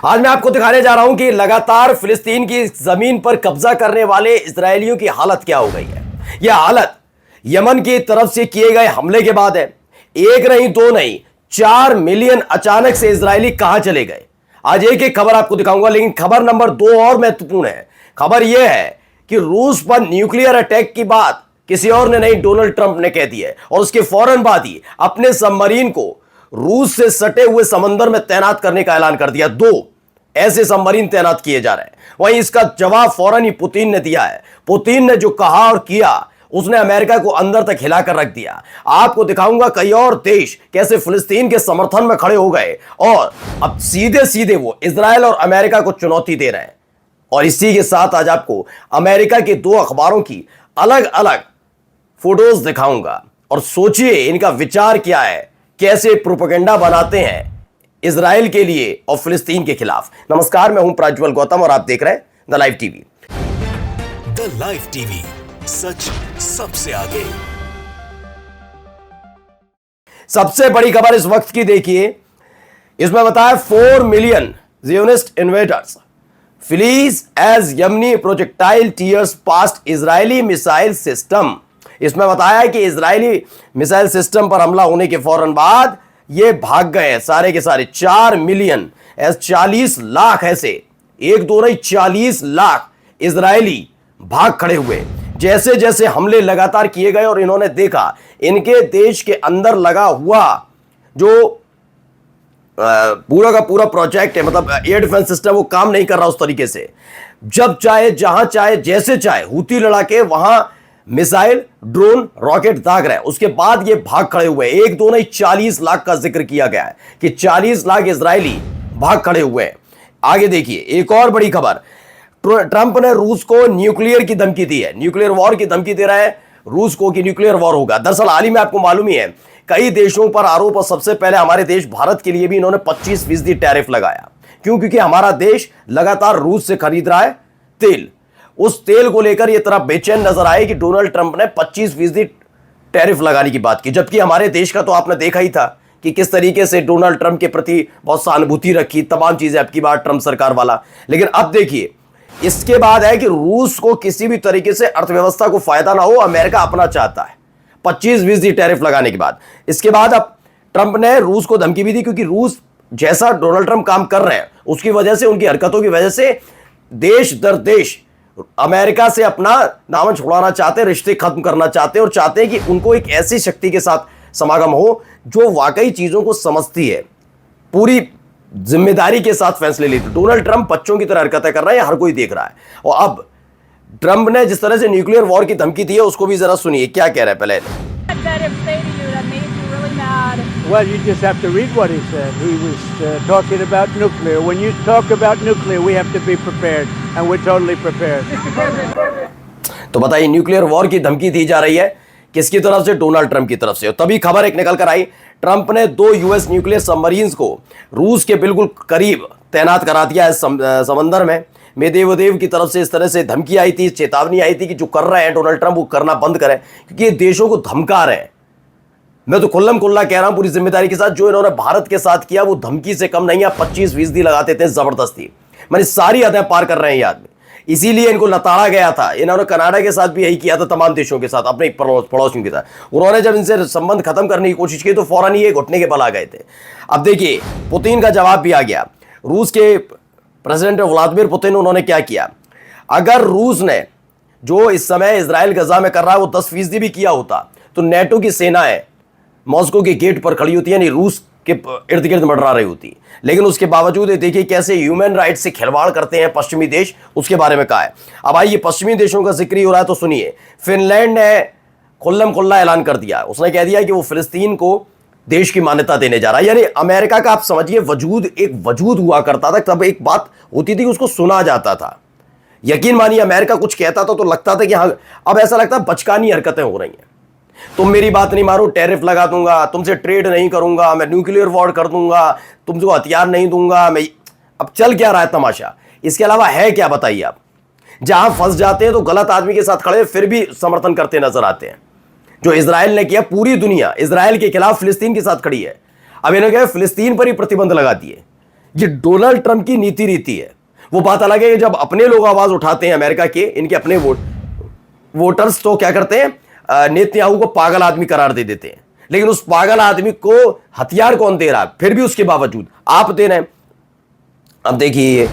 आज मैं आपको दिखाने जा रहा हूं कि लगातार फिलिस्तीन की जमीन पर कब्जा करने वाले इजरायलियों की हालत क्या हो गई है। यह हालत यमन की तरफ से किए गए हमले के बाद है। एक नहीं, दो नहीं, 4 मिलियन अचानक से इजरायली कहां चले गए। आज एक एक खबर आपको दिखाऊंगा, लेकिन खबर नंबर 2 और महत्वपूर्ण है। खबर यह है कि रूस पर न्यूक्लियर अटैक की बात किसी और ने नहीं, डोनाल्ड ट्रंप ने कह दी है। और उसके फौरन बाद ही अपने सबमरीन को रूस से सटे हुए समंदर में तैनात करने का ऐलान कर दिया। 2 ऐसे सबमरीन तैनात किए जा रहे हैं। वहीं इसका जवाब फौरन ही पुतिन ने दिया है। पुतिन ने जो कहा और किया, उसने अमेरिका को अंदर तक हिलाकर रख दिया। आपको दिखाऊंगा कई और देश कैसे फिलिस्तीन के समर्थन में खड़े हो गए और अब सीधे सीधे वो इजराइल और अमेरिका को चुनौती दे रहे हैं। और इसी के साथ आज आपको अमेरिका के 2 अखबारों की अलग अलग फोटोज दिखाऊंगा और सोचिए इनका विचार क्या है, कैसे प्रोपेगेंडा बनाते हैं इजराइल के लिए और फिलिस्तीन के खिलाफ। नमस्कार, मैं हूं प्रज्वल गौतम और आप देख रहे हैं the live TV. The live TV, सच सबसे आगे। सबसे बड़ी खबर इस वक्त की देखिए, इसमें बताया 4 million Zionist invaders flees as Yemeni projectile tears past Israeli missile system. इसमें बताया कि इजरायली मिसाइल सिस्टम पर हमला होने के फौरन बाद ये भाग गए सारे के सारे। 4 मिलियन 40 लाख ऐसे, एक दो नहीं 40 लाख इजरायली भाग खड़े हुए जैसे जैसे हमले लगातार किए गए। और इन्होंने देखा इनके देश के अंदर लगा हुआ जो पूरा का पूरा प्रोजेक्ट है, मतलब एयर डिफेंस सिस्टम, वो काम नहीं कर रहा उस तरीके से। जब चाहे, जहां चाहे, जैसे चाहे हुती लड़ा के वहां मिसाइल, ड्रोन, रॉकेट दाग रहे हैं। उसके बाद ये भाग खड़े हुए। एक दो नहीं 40 लाख का जिक्र किया गया है कि 40 लाख इजरायली भाग खड़े हुए हैं। आगे देखिए एक और बड़ी खबर, ट्रंप ने रूस को न्यूक्लियर की धमकी दी है। न्यूक्लियर वॉर की धमकी दे रहा है रूस को कि न्यूक्लियर वॉर होगा। दरअसल हाल ही में आपको मालूम ही है कई देशों पर आरोप, और सबसे पहले हमारे देश भारत के लिए भी इन्होंने 25% टैरिफ लगाया। क्यों? क्योंकि हमारा देश लगातार रूस से खरीद रहा है तेल। उस तेल को लेकर ये तरह बेचैन नजर आए कि डोनाल्ड ट्रंप ने 25% टैरिफ लगाने की बात की। जबकि हमारे देश का तो आपने देखा ही था कि किस तरीके से डोनाल्ड ट्रंप के प्रति बहुत सहानुभूति रखी, तमाम चीजें अब की बार ट्रंप सरकार वाला। लेकिन अब देखिए इसके बाद है कि रूस को किसी भी तरीके से अर्थव्यवस्था को फायदा ना हो, अमेरिका अपना चाहता है 25% टैरिफ लगाने के बाद। इसके बाद अब ट्रंप ने रूस को धमकी भी दी, क्योंकि रूस जैसा डोनाल्ड ट्रंप काम कर रहे हैं उसकी वजह से, उनकी हरकतों की वजह से देश दर देश अमेरिका से अपना दामन छुड़ाना चाहते हैं, रिश्ते खत्म करना चाहते हैं और चाहते हैं कि उनको एक ऐसी शक्ति के साथ समागम हो जो वाकई चीजों को समझती है, पूरी जिम्मेदारी के साथ फैसले लेती है। डोनाल्ड ट्रंप बच्चों की तरह हरकतें कर रहे हैं, हर कोई देख रहा है। और अब ट्रंप ने जिस तरह से न्यूक्लियर वॉर की धमकी दी है उसको भी जरा सुनिए क्या कह रहे हैं पहले। Well, you just have to read what he said. He was talking about nuclear. When you talk about nuclear, we have to be prepared, and we're totally prepared. तो बताइए न्यूक्लियर वॉर की धमकी दी जा रही है किसकी तरफ से? डोनाल्ड ट्रंप की तरफ से। और तभी खबर एक निकल कर आई, ट्रंप ने 2 यूएस न्यूक्लियर सबमरीन्स को रूस के बिल्कुल करीब तैनात करा दिया है समंदर में। मेदवेदेव की तरफ से इस तरह से धमकी आई थी, चेतावनी आई थी कि जो कर रहे हैं डोनाल्ड ट्रंप वो करना बंद करें, क्योंकि ये देशों को धमका रहे हैं। मैं तो खुल्लम खुल्ला कह रहा हूं पूरी जिम्मेदारी के साथ, जो इन्होंने भारत के साथ किया वो धमकी से कम नहीं है। 25% लगाते थे जबरदस्ती, मैंने सारी हदें पार कर रहे हैं ये आदमी। इसीलिए इनको लताड़ा गया था। इन्होंने कनाडा के साथ भी यही किया था, तमाम देशों के साथ, अपने पड़ोसियों के साथ। उन्होंने जब इनसे संबंध खत्म करने की कोशिश की तो फौरन ही ये घुटने के बल आ गए थे। अब देखिए पुतिन का जवाब भी आ गया। रूस के प्रेसिडेंट व्लादिमीर पुतिन, उन्होंने क्या किया, अगर रूस ने जो इस समय इजराइल गजा में कर रहा है वो 10% भी किया होता तो नेटो की सेनाएं मॉस्को के गेट पर खड़ी होती, यानी रूस के इर्द गिर्द मंडरा रही होती। लेकिन उसके बावजूद देखिए कैसे ह्यूमन राइट से खिलवाड़ करते हैं पश्चिमी देश, उसके बारे में कहा है। अब आइए पश्चिमी देशों का जिक्र ही हो रहा है तो सुनिए। फिनलैंड ने खुल्लम खुल्ला ऐलान कर दिया, उसने कह दिया कि वो फिलिस्तीन को देश की मान्यता देने जा रहा है। यानी अमेरिका का आप समझिए वजूद, एक वजूद हुआ करता था, तब एक बात होती थी उसको सुना जाता था। यकीन मानिए अमेरिका कुछ कहता था तो लगता था कि हाँ, अब ऐसा लगता है बचकानी हरकतें हो रही हैं। तुम मेरी बात नहीं मानो, टैरिफ लगा दूंगा, तुमसे ट्रेड नहीं करूंगा, मैं न्यूक्लियर वॉर कर दूंगा, तुमको हथियार नहीं दूंगा मैं। अब चल क्या रहा है तमाशा, इसके अलावा है क्या बताइए आप? जहां फंस जाते हैं तो गलत आदमी के साथ खड़े फिर भी समर्थन करते नजर आते हैं। जो इजराइल ने किया, पूरी दुनिया इजराइल के खिलाफ फिलिस्तीन के साथ खड़ी है। अब इन्होंने क्या फिलिस्तीन पर ही प्रतिबंध लगा दिए ये डोनाल्ड ट्रंप की नीति रीति है। वो बात अलग है कि जब अपने लोग आवाज उठाते हैं अमेरिका के, इनके अपने वोटर्स, तो क्या करते हैं, नेतन्याहू को पागल आदमी करार दे देते हैं। लेकिन उस पागल आदमी को हथियार कौन दे रहा है? फिर भी उसके बावजूद आप दे रहे हैं। अब देखिए,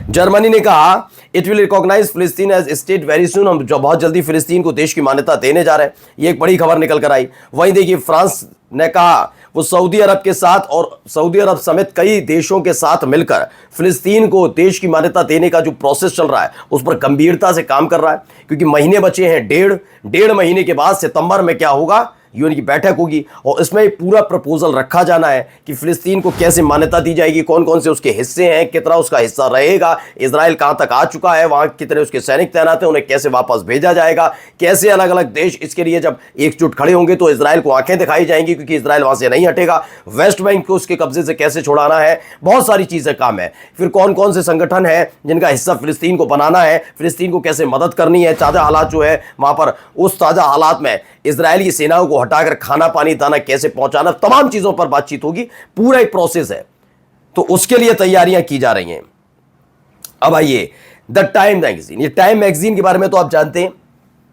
जर्मनी ने कहा इट विल रिकॉग्नाइज फिलिस्तीन एज स्टेट वेरी सून। हम जो बहुत जल्दी फिलिस्तीन को देश की मान्यता देने जा रहे हैं। ये एक बड़ी खबर निकल कर आई। वहीं देखिए, फ्रांस ने कहा वो सऊदी अरब के साथ और सऊदी अरब समेत कई देशों के साथ मिलकर फिलिस्तीन को देश की मान्यता देने का जो प्रोसेस चल रहा है उस पर गंभीरता से काम कर रहा है, क्योंकि महीने बचे हैं, डेढ़ महीने के बाद सितंबर में क्या होगा, यूएन की बैठक होगी और इसमें पूरा प्रपोजल रखा जाना है कि फिलिस्तीन को कैसे मान्यता दी जाएगी, कौन कौन से उसके हिस्से हैं, कितना उसका हिस्सा रहेगा, इजराइल कहां तक आ चुका है, वहां कितने उसके सैनिक तैनात हैं, उन्हें कैसे वापस भेजा जाएगा, कैसे अलग अलग देश इसके लिए जब एकजुट खड़े होंगे तो इजराइल को आंखें दिखाई जाएंगी, क्योंकि इजराइल वहां से नहीं हटेगा, वेस्ट बैंक को उसके कब्जे से कैसे छुड़ाना है, बहुत सारी चीजें काम है। फिर कौन कौन से संगठन है जिनका हिस्सा फिलिस्तीन को बनाना है, फिलिस्तीन को कैसे मदद करनी है, ताजा हालात जो है वहां पर, उस ताजा हालात में इजरायली सेनाओं को हटाकर खाना पानी दाना कैसे पहुंचाना, तमाम चीजों पर बातचीत होगी। पूरा एक प्रोसेस है, तो उसके लिए तैयारियां की जा रही हैं। अब आइए द टाइम मैगजीन। ये टाइम मैगजीन के बारे में तो आप जानते हैं,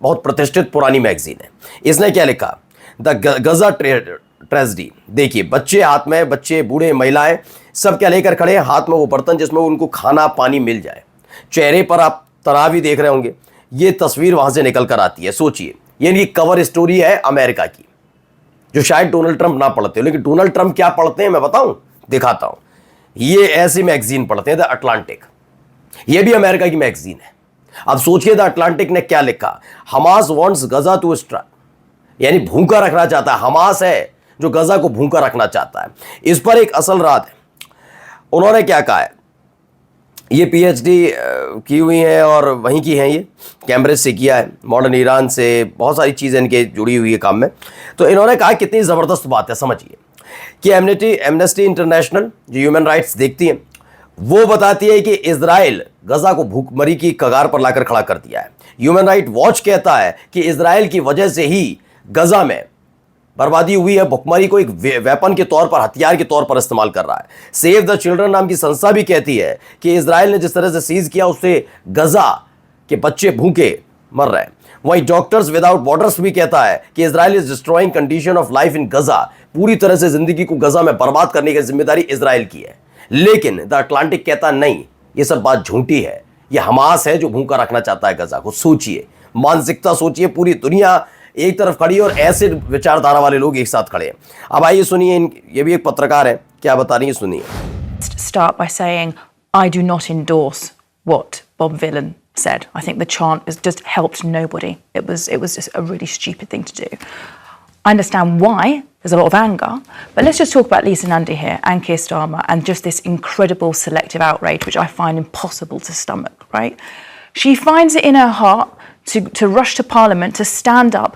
बहुत प्रतिष्ठित पुरानी मैगजीन है। इसने क्या लिखा, द गजा ट्रेजेडी। देखिए, बच्चे हाथ में, बच्चे बूढ़े महिलाएं सब क्या लेकर खड़े हैं, हाथ में वो बर्तन जिसमें उनको खाना पानी मिल जाए। चेहरे पर आप तनाव भी देख रहे होंगे। ये तस्वीर वहां से निकल कर आती है। सोचिए, ये इनकी कवर स्टोरी है अमेरिका की, जो शायद डोनाल्ड ट्रंप ना पढ़ते हो, लेकिन डोनाल्ड ट्रंप क्या पढ़ते हैं मैं बताऊं, दिखाता हूं। ये ऐसी मैगजीन पढ़ते हैं, द अटलांटिक। ये भी अमेरिका की मैगजीन है। अब सोचिए, द अटलांटिक ने क्या लिखा, Hamas wants Gaza to strike, यानी भूखा रखना चाहता है। हमास है जो गजा को भूखा रखना चाहता है। इस पर एक असल रात है। उन्होंने क्या कहा है, ये पीएचडी की हुई है और वहीं की हैं, ये कैम्ब्रिज से किया है, मॉडर्न ईरान से, बहुत सारी चीज़ें इनके जुड़ी हुई है काम में। तो इन्होंने कहा कितनी ज़बरदस्त बात है, समझिए कि एमनेस्टी इंटरनेशनल जो ह्यूमन राइट्स देखती है, वो बताती है कि इजराइल गजा को भूखमरी की कगार पर लाकर खड़ा कर दिया है। ह्यूमन राइट वॉच कहता है कि इजराइल की वजह से ही गजा में बर्बादी हुई है, भुखमरी को एक वेपन के तौर पर, हथियार के तौर पर इस्तेमाल कर रहा है। सेव द चिल्ड्रन नाम की संस्था भी कहती है कि इजराइल ने जिस तरह से सीज किया उससे गजा के बच्चे भूखे मर रहे हैं। वहीं डॉक्टर्स विदाउट बॉर्डर्स भी कहता है कि Israel is destroying condition of life in Gaza, पूरी तरह से जिंदगी को गजा में बर्बाद करने की जिम्मेदारी इजराइल की है। लेकिन द अटलांटिक कहता नहीं, ये सब बात झूठी है, ये हमास है जो भूखा रखना चाहता है गजा को। सोचिए, मानसिकता सोचिए, पूरी दुनिया एक तरफ खड़ी है और ऐसे विचारधारा वाले लोग एक साथ खड़े हैं। अब आइए सुनिए, ये भी एक पत्रकार है, क्या बता रही है, सुनिए। Start by saying I do not endorse what Bob Villan said. I think the chant has just helped nobody. It was just a really stupid thing to do. I understand why there's a lot of anger, but let's just talk about Lisa Nandy here and Keir Starmer and just this incredible selective outrage, which I find impossible to stomach, right? She finds it in her heart to rush to Parliament to stand up.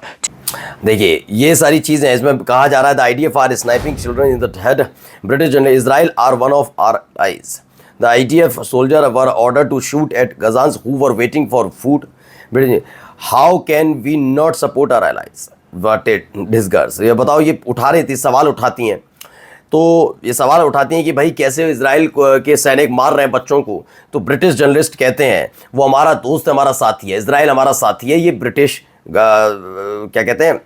देखिए, ये सारी चीजें, इसमें कहा जा रहा है the IDF are sniping children in the head, British general Israel are one of our eyes, the IDF soldier were order to shoot at Gazans who were waiting for food, how can we not support our allies, what it disgrace. ये बताओ, ये उठा रही थी, सवाल उठाती हैं, तो ये सवाल उठाती हैं कि भाई कैसे इजराइल के सैनिक मार रहे हैं बच्चों को। तो ब्रिटिश जर्नलिस्ट कहते हैं वो हमारा दोस्त है, हमारा साथी है, इजराइल हमारा साथी है। ये ब्रिटिश क्या कहते हैं,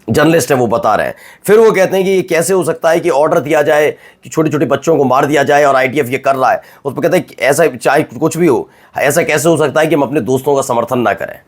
जर्नलिस्ट है, वो बता रहे हैं। फिर वो कहते हैं कि ये कैसे हो सकता है कि ऑर्डर दिया जाए कि छोटे छोटे बच्चों को मार दिया जाए और IDF ये कर रहा है। उस पर कहते हैं कि ऐसा, चाहे कुछ भी हो, ऐसा कैसे हो सकता है कि हम अपने दोस्तों का समर्थन ना करें।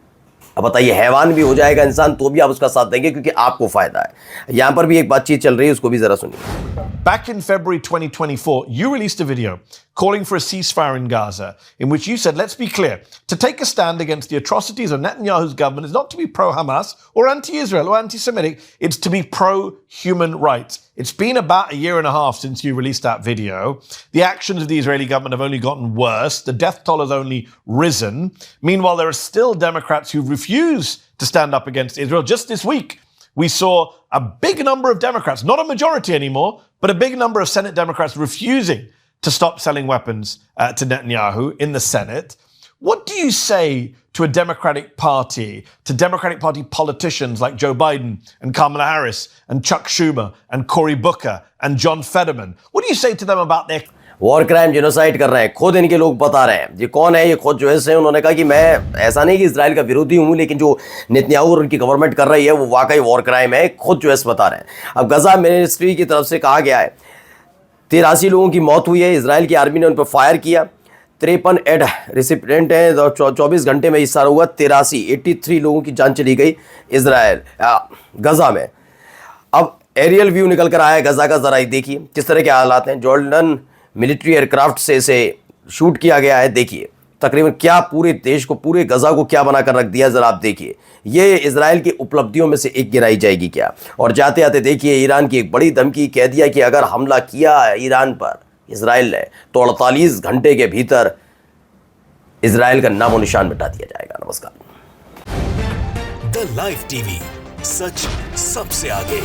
अब बताइए, हैवान भी हो जाएगा इंसान तो भी आप उसका साथ देंगे क्योंकि आपको फायदा है। यहां पर भी एक बातचीत चल रही है, उसको भी जरा सुनिए। Back in February 2024, you released a video calling for a ceasefire in Gaza, in which you said, let's be clear, to take a stand against the atrocities of Netanyahu's government is not to be pro-Hamas or anti-Israel or anti-Semitic, it's to be pro-human rights. It's been about a year and a half since you released that video. The actions of the Israeli government have only gotten worse. The death toll has only risen. Meanwhile, there are still Democrats who refuse to stand up against Israel. Just this week, we saw a big number of Democrats, not a majority anymore, but a big number of Senate Democrats refusing to stop selling weapons to Netanyahu in the Senate. What do you say to a Democratic Party, to Democratic Party politicians like Joe Biden and Kamala Harris and Chuck Schumer and Cory Booker and John Fetterman? What do you say to them about their... war crime, genocide कर रहे हैं। खुद इनके लोग बता रहे हैं। ये कौन है? ये खुद जो है उन्होंने कहा कि मैं ऐसा नहीं कि इसराइल का विरोधी हूं, लेकिन जो नेतन्याहू और उनकी गवर्नमेंट कर रही है वो वाकई वॉर क्राइम है। खुद जो है बता रहे हैं। अब गजा मिनिस्ट्री की तरफ से कहा गया है 83 लोगों की मौत हुई है। इसराइल की आर्मी ने उन पर फायर किया। 53 एड रेसिपिडेंट हैं। 24 घंटे में इस सारा हुआ 83 लोगों की जान चली गई इसराइल गजा में। अब एरियल व्यू निकल कर आया है गजा का, जरा देखिए किस तरह के हालात हैं। जॉर्डन मिलिट्री एयरक्राफ्ट से इसे शूट किया गया है। देखिए तकरीबन क्या पूरे देश को, पूरे गजा को क्या बनाकर रख दिया, जरा आप देखिए। ये इसराइल की उपलब्धियों में से एक गिनाई जाएगी क्या? और जाते आते देखिए ईरान की एक बड़ी धमकी कह दिया कि अगर हमला किया ईरान पर इसराइल ने तो 48 घंटे के भीतर इसराइल का नामो निशान मिटा दिया जाएगा। नमस्कार। द लाइव टीवी, सच सबसे आगे।